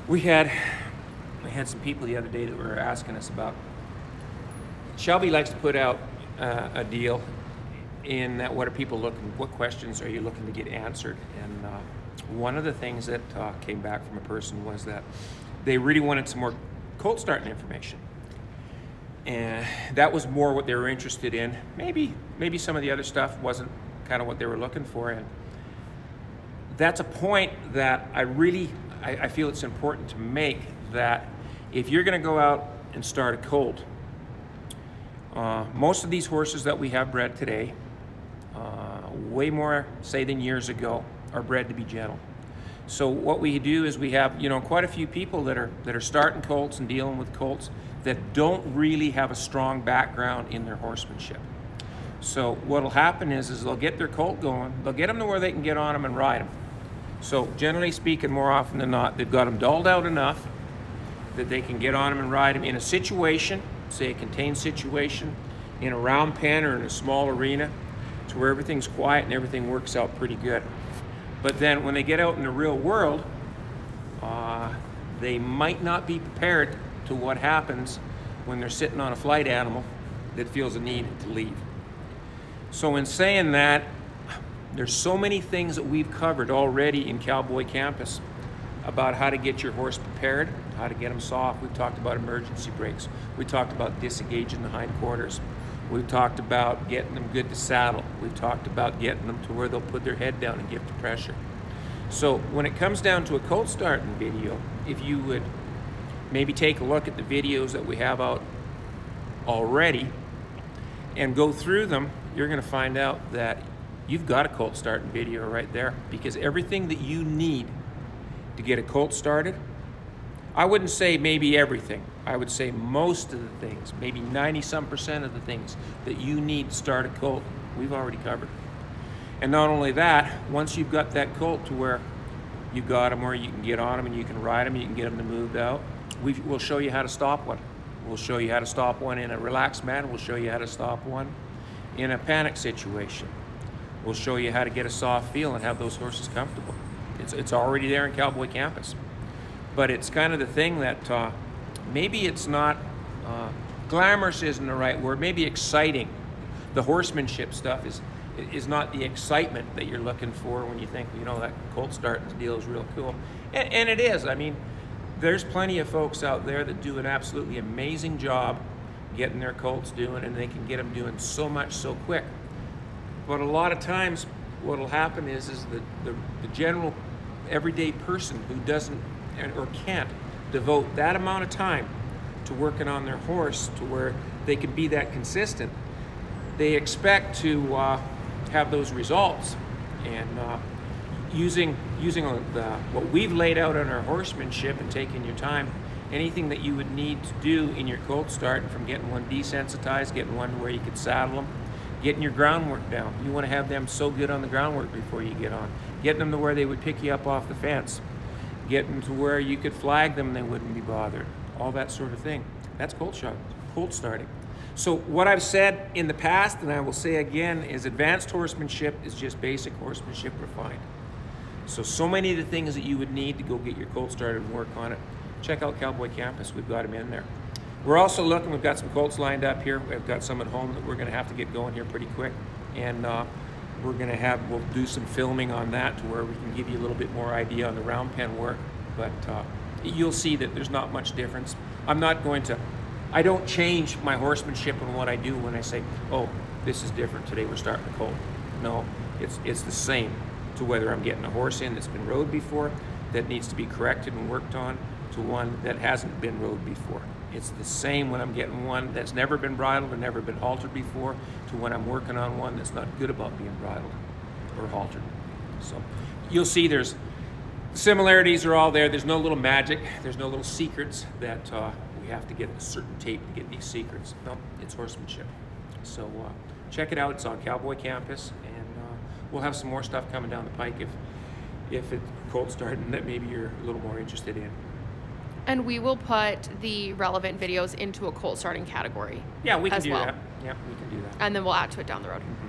We had some people the other day that were asking us about. Shelby likes to put out a deal in that what are people looking, what questions are you looking to get answered? And one of the things that came back from a person was that they really wanted some more Colt-Starting information. And that was more what they were interested in. Maybe some of the other stuff wasn't kind of what they were looking for. And that's a point that I feel it's important to make, that if you're going to go out and start a colt, most of these horses that we have bred today, way more, say, than years ago, are bred to be gentle. So what we do is we have, quite a few people that are starting colts and dealing with colts that don't really have a strong background in their horsemanship. So what'll happen is they'll get their colt going, they'll get them to where they can get on them and ride them. So generally speaking, more often than not, they've got them dulled out enough that they can get on them and ride them in a situation, say a contained situation, in a round pen or in a small arena, to where everything's quiet and everything works out pretty good. But then when they get out in the real world, they might not be prepared to what happens when they're sitting on a flight animal that feels a need to leave. So in saying that, there's so many things that we've covered already in Cowboy Campus about how to get your horse prepared, how to get them soft. We've talked about emergency brakes. We talked about disengaging the hindquarters. We've talked about getting them good to saddle. We've talked about getting them to where they'll put their head down and give the pressure. So when it comes down to a Colt-Starting video, if you would maybe take a look at the videos that we have out already and go through them, you're going to find out that you've got a Colt-Starting video right there, because everything that you need to get a colt started, I wouldn't say maybe everything, I would say most of the things, maybe 90-some% of the things that you need to start a colt, we've already covered. And not only that, once you've got that colt to where you've got them where you can get on them and you can ride them, you can get them to move out, we'll show you how to stop one. We'll show you how to stop one in a relaxed manner. We'll show you how to stop one in a panic situation. We'll show you how to get a soft feel and have those horses comfortable. It's already there in Cowboy Campus. But it's kind of the thing that maybe it's not, glamorous isn't the right word, maybe exciting. The horsemanship stuff is not the excitement that you're looking for when you think, that Colt-Starting deal is real cool. And it is. I mean, there's plenty of folks out there that do an absolutely amazing job getting their colts doing, and they can get them doing so much so quick. But a lot of times what will happen is the general everyday person who doesn't or can't devote that amount of time to working on their horse to where they can be that consistent, they expect to have those results. And using what we've laid out on our horsemanship and taking your time, anything that you would need to do in your colt starting, from getting one desensitized, getting one to where you could saddle them, getting your groundwork down. You want to have them so good on the groundwork before you get on. Getting them to where they would pick you up off the fence. Getting them to where you could flag them and they wouldn't be bothered. All that sort of thing. That's Colt-Starting. So what I've said in the past, and I will say again, is advanced horsemanship is just basic horsemanship refined. So many of the things that you would need to go get your colt started and work on it, check out Cowboy Campus. We've got them in there. We're also looking, we've got some colts lined up here. We've got some at home that we're going to have to get going here pretty quick. And we'll do some filming on that to where we can give you a little bit more idea on the round pen work. But you'll see that there's not much difference. I don't change my horsemanship in what I do when I say, oh, this is different today, we're starting a colt. No, it's the same, to whether I'm getting a horse in that's been rode before, that needs to be corrected and worked on, to one that hasn't been rode before. It's the same when I'm getting one that's never been bridled or never been haltered before, to when I'm working on one that's not good about being bridled or haltered. So you'll see there's similarities are all there. There's no little magic. There's no little secrets that we have to get a certain tape to get these secrets. No, it's horsemanship. So check it out. It's on Cowboy Campus, and we'll have some more stuff coming down the pike if it's Colt-Starting that maybe you're a little more interested in. And we will put the relevant videos into a Colt-Starting category. Yeah, we can as do well. that. Yeah, we can do that. And then we'll add to it down the road. Mm-hmm.